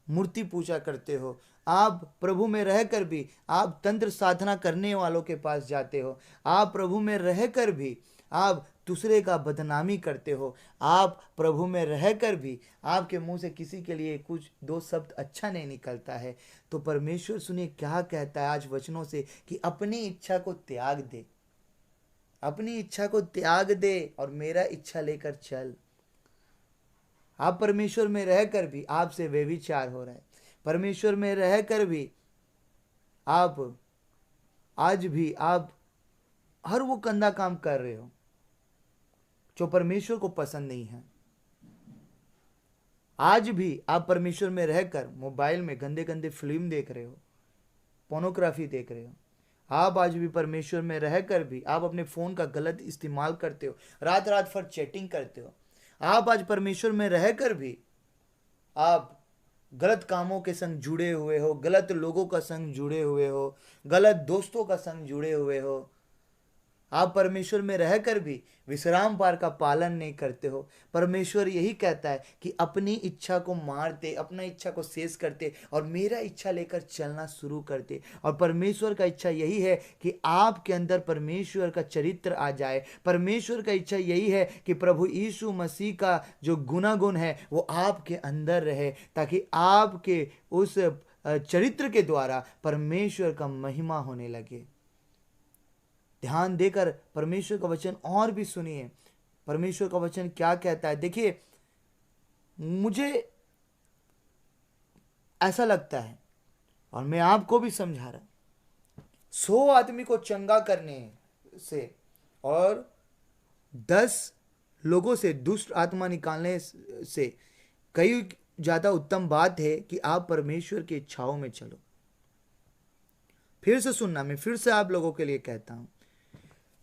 मूर्ति पूजा करते हो, आप प्रभु में रहकर भी आप तंत्र साधना करने वालों के पास जाते हो, आप प्रभु में रहकर भी आप दूसरे का बदनामी करते हो, आप प्रभु में रहकर भी आपके मुंह से किसी के लिए कुछ दो शब्द अच्छा नहीं निकलता है, तो परमेश्वर सुनिए क्या कहता है आज वचनों से कि अपनी इच्छा को त्याग दे, अपनी इच्छा को त्याग दे और मेरा इच्छा लेकर चल। आप परमेश्वर में रहकर भी आपसे व्यभिचार हो रहा है, परमेश्वर में रहकर भी आप आज भी आप हर वो गंदा काम कर रहे हो जो परमेश्वर को पसंद नहीं है। आज भी आप परमेश्वर में रहकर मोबाइल में गंदे गंदे फिल्म देख रहे हो, पोर्नोग्राफी देख रहे हो। आप आज भी परमेश्वर में रहकर भी आप अपने फोन का गलत इस्तेमाल करते हो, रात रात भर चैटिंग करते हो। आप आज परमेश्वर में रहकर भी आप गलत कामों के संग जुड़े हुए हो, गलत लोगों का संग जुड़े हुए हो, गलत दोस्तों का संग जुड़े हुए हो। आप परमेश्वर में रहकर भी विश्राम पार का पालन नहीं करते हो। परमेश्वर यही कहता है कि अपनी इच्छा को मारते, अपना इच्छा को शेष करते और मेरा इच्छा लेकर चलना शुरू करते। और परमेश्वर का इच्छा यही है कि आपके अंदर परमेश्वर का चरित्र आ जाए। परमेश्वर का इच्छा यही है कि प्रभु यीशु मसीह का जो गुणागुण है वो आपके अंदर रहे, ताकि आपके उस चरित्र के द्वारा परमेश्वर का महिमा होने लगे। ध्यान देकर परमेश्वर का वचन और भी सुनिए, परमेश्वर का वचन क्या कहता है। देखिए, मुझे ऐसा लगता है और मैं आपको भी समझा रहा, 100 आदमी को चंगा करने से और 10 लोगों से दुष्ट आत्मा निकालने से कई ज्यादा उत्तम बात है कि आप परमेश्वर की इच्छाओं में चलो। फिर से सुनना, मैं फिर से आप लोगों के लिए कहता हूं,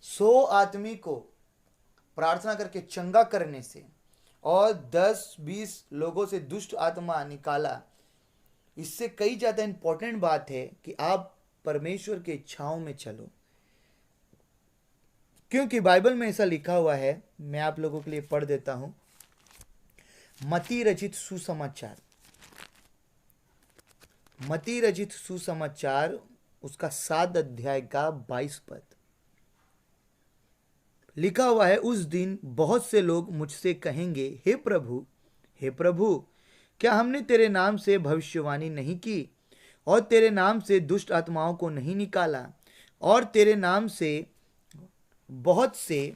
100 आदमी को प्रार्थना करके चंगा करने से और 10-20 लोगों से दुष्ट आत्मा निकाला, इससे कई ज्यादा इंपॉर्टेंट बात है कि आप परमेश्वर की इच्छाओं में चलो, क्योंकि बाइबल में ऐसा लिखा हुआ है। मैं आप लोगों के लिए पढ़ देता हूं। मत्ती रचित सुसमाचार, मत्ती रचित सुसमाचार उसका 7 अध्याय का 22 पद लिखा हुआ है। उस दिन बहुत से लोग मुझसे कहेंगे, हे प्रभु, हे प्रभु, क्या हमने तेरे नाम से भविष्यवाणी नहीं की, और तेरे नाम से दुष्ट आत्माओं को नहीं निकाला, और तेरे नाम से बहुत से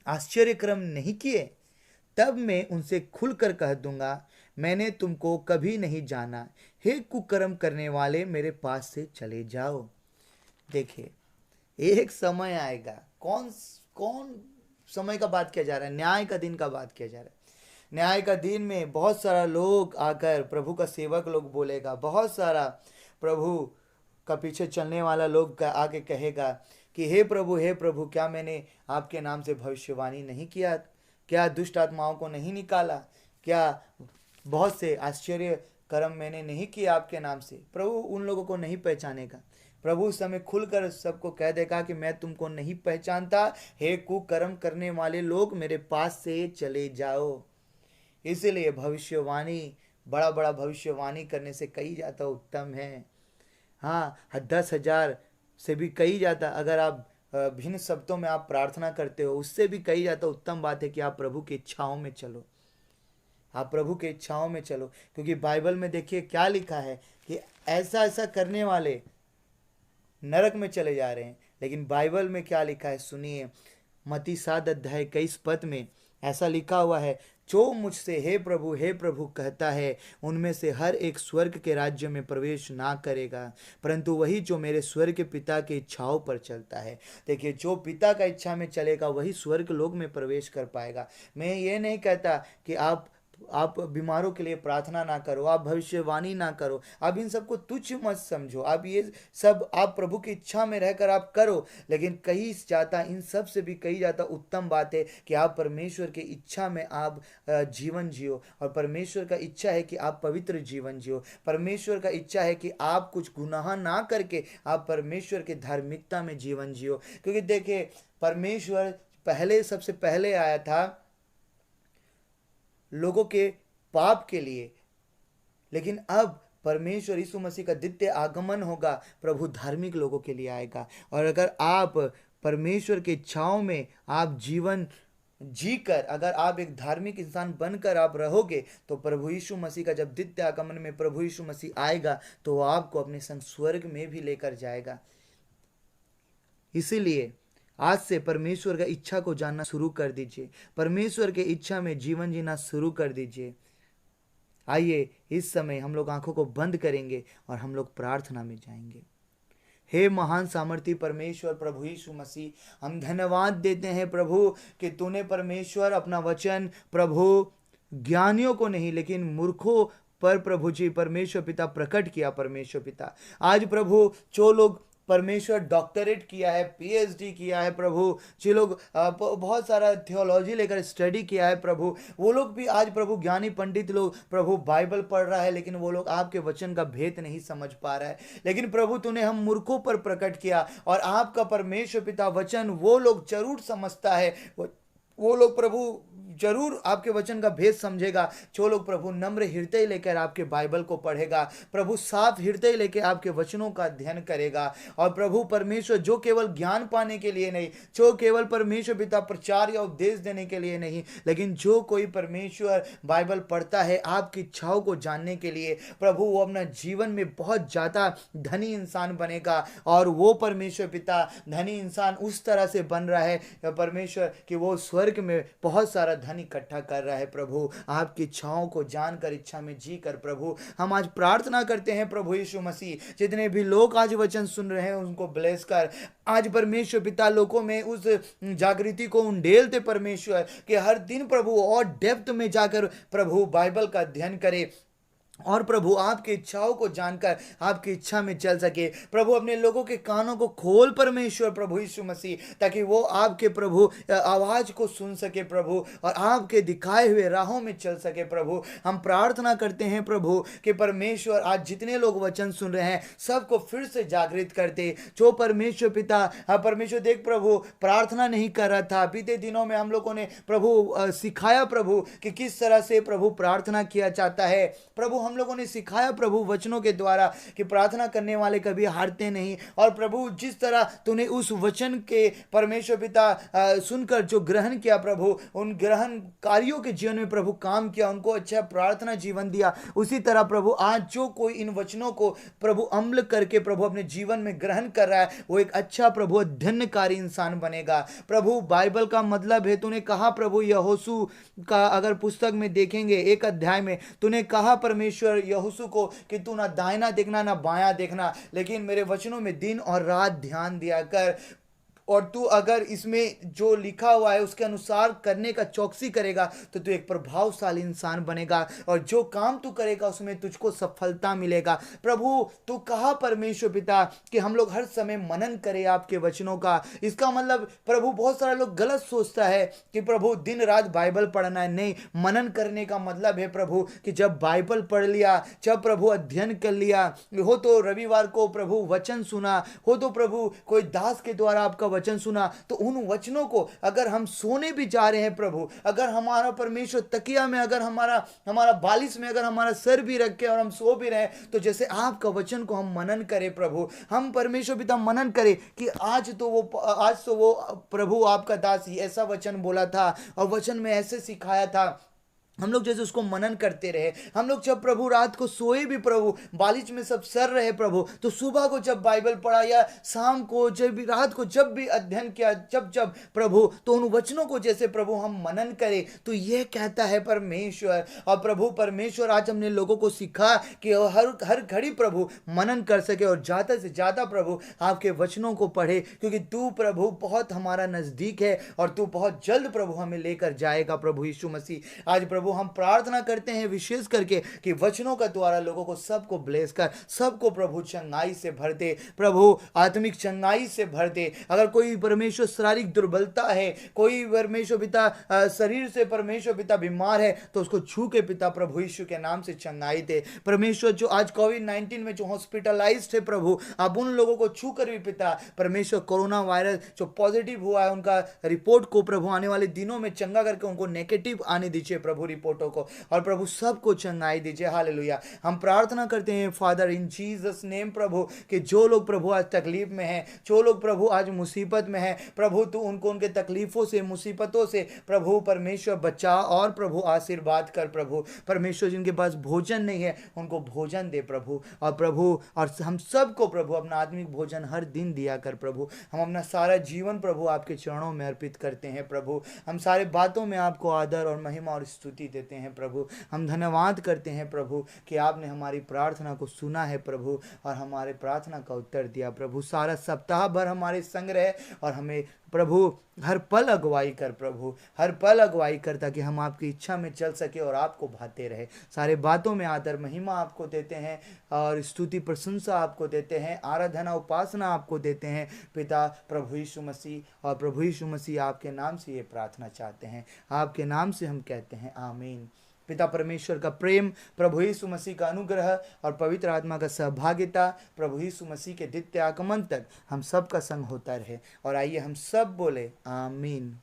आश्चर्यक्रम नहीं किए? तब मैं उनसे खुलकर कह दूंगा, मैंने तुमको कभी नहीं जाना, हे कुकर्म करने वाले, मेरे पास से चले जाओ। देखिए, एक समय आएगा। कौन कौन समय का बात किया जा रहा है? न्याय का दिन का बात किया जा रहा है। न्याय का दिन में बहुत सारा लोग आकर, प्रभु का सेवक लोग बोलेगा, बहुत सारा प्रभु का पीछे चलने वाला लोग आके कहेगा कि हे प्रभु, क्या मैंने आपके नाम से भविष्यवाणी नहीं किया? क्या दुष्ट आत्माओं को नहीं निकाला? क्या बहुत से आश्चर्य कर्म मैंने नहीं किया आपके नाम से? प्रभु उन लोगों को नहीं पहचानेगा। प्रभु उस समय खुलकर सबको कह देगा कि मैं तुमको नहीं पहचानता, हे कुकर्म करने वाले लोग, मेरे पास से चले जाओ। इसीलिए भविष्यवाणी, बड़ा बड़ा भविष्यवाणी करने से कही जाता उत्तम है। हाँ, 10,000 से भी कही जाता, अगर आप भिन्न शब्दों में आप प्रार्थना करते हो, उससे भी कही जाता उत्तम बात है कि आप प्रभु की इच्छाओं में चलो, आप प्रभु की इच्छाओं में चलो। क्योंकि बाइबल में देखिए क्या लिखा है कि ऐसा ऐसा करने वाले नरक में चले जा रहे हैं। लेकिन बाइबल में क्या लिखा है सुनिए। मत्ती 7 अध्याय 21 पद में ऐसा लिखा हुआ है, जो मुझसे हे प्रभु कहता है, उनमें से हर एक स्वर्ग के राज्य में प्रवेश ना करेगा, परंतु वही जो मेरे स्वर्ग के पिता की इच्छाओं पर चलता है। देखिए, जो पिता का इच्छा में चलेगा वही स्वर्ग लोक में प्रवेश कर पाएगा। मैं ये नहीं कहता कि आप बीमारों के लिए प्रार्थना ना करो, आप भविष्यवाणी ना करो, आप इन सबको तुच्छ मत समझो, आप ये सब आप प्रभु की इच्छा में रहकर आप करो। लेकिन कही जाता, इन सब से भी कही जाता उत्तम बात है कि आप परमेश्वर की इच्छा में आप जीवन जियो, और परमेश्वर का इच्छा है कि आप पवित्र जीवन जियो। परमेश्वर का इच्छा है कि आप कुछ गुनाह ना करके आप परमेश्वर की धार्मिकता में जीवन जियो। क्योंकि देखिए, परमेश्वर सबसे पहले आया था लोगों के पाप के लिए, लेकिन अब परमेश्वर यीशु मसीह का द्वितीय आगमन होगा, प्रभु धार्मिक लोगों के लिए आएगा। और अगर आप परमेश्वर की इच्छाओं में आप जीवन जीकर, अगर आप एक धार्मिक इंसान बनकर आप रहोगे, तो प्रभु यीशु मसीह का जब द्वितीय आगमन में प्रभु यीशु मसीह आएगा तो वो आपको अपने संग स्वर्ग में भी लेकर जाएगा। इसीलिए आज से परमेश्वर का इच्छा को जानना शुरू कर दीजिए, परमेश्वर के इच्छा में जीवन जीना शुरू कर दीजिए। आइए इस समय हम लोग आंखों को बंद करेंगे और हम लोग प्रार्थना में जाएंगे। हे महान सामर्थी परमेश्वर प्रभु यीशु मसीह, हम धन्यवाद देते हैं प्रभु कि तूने परमेश्वर अपना वचन प्रभु ज्ञानियों को नहीं लेकिन मूर्खों पर प्रभु जी परमेश्वर पिता प्रकट किया। परमेश्वर पिता, आज प्रभु जो लोग परमेश्वर डॉक्टरेट किया है, पीएचडी किया है प्रभु, जो लोग बहुत सारा थियोलॉजी लेकर स्टडी किया है प्रभु, वो लोग भी आज प्रभु ज्ञानी पंडित लोग प्रभु बाइबल पढ़ रहा है, लेकिन वो लोग आपके वचन का भेद नहीं समझ पा रहा है। लेकिन प्रभु तूने हम मूर्खों पर प्रकट किया, और आपका परमेश्वर पिता वचन वो लोग जरूर समझता है, वो लोग प्रभु जरूर आपके वचन का भेद समझेगा। जो लोग प्रभु नम्र हृदय लेकर आपके बाइबल को पढ़ेगा, प्रभु साफ हृदय लेकर आपके वचनों का अध्ययन करेगा, और प्रभु परमेश्वर जो केवल ज्ञान पाने के लिए नहीं, जो केवल परमेश्वर पिता प्रचार या उपदेश देने के लिए नहीं, लेकिन जो कोई परमेश्वर बाइबल पढ़ता है आपकी इच्छाओं को जानने के लिए, प्रभु वो अपना जीवन में बहुत ज़्यादा धनी इंसान बनेगा। और वो परमेश्वर पिता धनी इंसान उस तरह से बन रहा है परमेश्वर कि वो स्वर्ग में बहुत सारा धन इकट्ठा कर रहा है। प्रभु आपकी इच्छाओं को जानकर, इच्छा में जीकर प्रभु हम आज प्रार्थना करते हैं प्रभु यीशु मसीह, जितने भी लोग आज वचन सुन रहे हैं उनको ब्लेस कर। आज परमेश्वर पिता लोगों में उस जागृति को उंडेलते परमेश्वर कि हर दिन प्रभु और डेप्थ में जाकर प्रभु बाइबल का अध्ययन करे, और प्रभु आपकी इच्छाओं को जानकर आपकी इच्छा में चल सके। प्रभु अपने लोगों के कानों को खोल परमेश्वर प्रभु यीशु मसीह, ताकि वो आपके प्रभु आवाज को सुन सके प्रभु, और आपके दिखाए हुए राहों में चल सके प्रभु। हम प्रार्थना करते हैं प्रभु कि परमेश्वर आज जितने लोग वचन सुन रहे हैं सबको फिर से जागृत करते। जो परमेश्वर पिता, परमेश्वर देख प्रभु प्रार्थना नहीं कर रहा था, बीते दिनों में हम लोगों ने प्रभु सिखाया प्रभु कि किस तरह से प्रभु प्रार्थना किया जाता है। प्रभु हम लोगों ने सिखाया प्रभु वचनों के द्वारा कि प्रार्थना करने वाले कभी हारते नहीं। और प्रभु जिस तरह तूने उस वचन के परमेश्वर पिता सुनकर जो ग्रहण किया प्रभु, उन ग्रहणकारियों के जीवन में प्रभु काम किया, उनको अच्छा प्रार्थना जीवन दिया, उसी तरह प्रभु आज जो कोई इन वचनों को प्रभु अम्ल करके प्रभु अपने जीवन में ग्रहण कर रहा है वो एक अच्छा प्रभु अध्ययनकारी इंसान बनेगा। प्रभु बाइबल का मतलब है, तूने कहा प्रभु यहोशू का अगर पुस्तक में देखेंगे 1 अध्याय में तूने कहा परमेश्वर यहोशू को कि तू ना दाहिना देखना ना बायां देखना, लेकिन मेरे वचनों में दिन और रात ध्यान दिया कर, और तू अगर इसमें जो लिखा हुआ है उसके अनुसार करने का चौकसी करेगा तो तू एक प्रभावशाली इंसान बनेगा, और जो काम तू करेगा उसमें तुझको सफलता मिलेगा। प्रभु तू कहा परमेश्वर पिता कि हम लोग हर समय मनन करें आपके वचनों का। इसका मतलब प्रभु बहुत सारे लोग गलत सोचता है कि प्रभु दिन रात बाइबल पढ़ना है। नहीं, मनन करने का मतलब है प्रभु कि जब बाइबल पढ़ लिया, जब प्रभु अध्ययन कर लिया, हो तो रविवार को प्रभु वचन सुना, हो तो प्रभु कोई दास के द्वारा आपका वचन सुना, तो उन वचनों को अगर हम सोने भी जा रहे हैं प्रभु, अगर हमारा परमेश्वर तकिया में, अगर हमारा बालिश में अगर हमारा सर भी रखे और हम सो भी रहे, तो जैसे आपका वचन को हम मनन करें प्रभु, हम परमेश्वर पिता मनन करें कि आज तो वो प्रभु आपका दास ऐसा वचन बोला था और वचन में ऐसे सिखाया था। हम लोग जैसे उसको मनन करते रहे। हम लोग जब प्रभु रात को सोए भी प्रभु, बालिश में सब सर रहे प्रभु, तो सुबह को जब बाइबल पढ़ा या शाम को जब भी, रात को जब भी अध्ययन किया, जब प्रभु, तो उन वचनों को जैसे प्रभु हम मनन करें, तो ये कहता है परमेश्वर। और प्रभु परमेश्वर आज हमने लोगों को सिखा कि हर घड़ी प्रभु मनन कर सके और ज़्यादा से ज़्यादा प्रभु आपके वचनों को पढ़े, क्योंकि तू प्रभु बहुत हमारा नज़दीक है और तू बहुत जल्द प्रभु हमें लेकर जाएगा प्रभु यीशु मसीह। आज प्रभु हम प्रार्थना करते हैं विशेष करके कि वचनों का द्वारा लोगों को सबको ब्लेस कर, सबको प्रभु चंगाई से भर दे, प्रभु आत्मिक चंगाई से भर दे। अगर कोई परमेश्वर शारीरिक दुर्बलता है, कोई परमेश्वर पिता शरीर से परमेश्वर पिता बीमार है, तो उसको छू के पिता प्रभु यीशु के नाम से चंगाई दे। परमेश्वर जो आज कोविड-19 में जो हॉस्पिटलाइज्ड है प्रभु, आप उन लोगों को छू कर भी पिता परमेश्वर कोरोना वायरस जो पॉजिटिव हुआ है उनका रिपोर्ट को प्रभु आने वाले दिनों में चंगा करके उनको नेगेटिव आने दीजिए प्रभु रिपोर्टों को, और प्रभु सबको चंगाई दीजिए। हालेलुया। हम प्रार्थना करते हैं फादर इन जीसस नेम प्रभु कि जो लोग प्रभु आज तकलीफ में हैं, जो लोग प्रभु आज मुसीबत में हैं, प्रभु तू उनको उनके तकलीफों से, मुसीबतों से प्रभु परमेश्वर बचा और प्रभु आशीर्वाद कर प्रभु। परमेश्वर जिनके पास भोजन नहीं है उनको भोजन दे प्रभु, और प्रभु और हम सबको प्रभु अपना आत्मिक भोजन हर दिन दिया कर प्रभु। हम अपना सारा जीवन प्रभु आपके चरणों में अर्पित करते हैं प्रभु। हम सारे बातों में आपको आदर और महिमा और स्तुति देते हैं प्रभु। हम धन्यवाद करते हैं प्रभु कि आपने हमारी प्रार्थना को सुना है प्रभु और हमारे प्रार्थना का उत्तर दिया प्रभु। सारा सप्ताह भर हमारे संग रहे और हमें प्रभु हर पल अगुवाई कर प्रभु, हर पल अगुवाई कर, ताकि हम आपकी इच्छा में चल सके और आपको भाते रहे। सारे बातों में आदर महिमा आपको देते हैं और स्तुति प्रशंसा आपको देते हैं, आराधना उपासना आपको देते हैं पिता प्रभु यीशु मसीह। और प्रभु यीशु मसीह आपके नाम से ये प्रार्थना चाहते हैं, आपके नाम से हम कहते हैं आमीन। पिता परमेश्वर का प्रेम, प्रभु यीशु मसीह का अनुग्रह और पवित्र आत्मा का सहभागिता प्रभु यीशु मसीह के द्वितीय आगमन तक हम सब का संग होता रहे। और आइए हम सब बोले आमीन।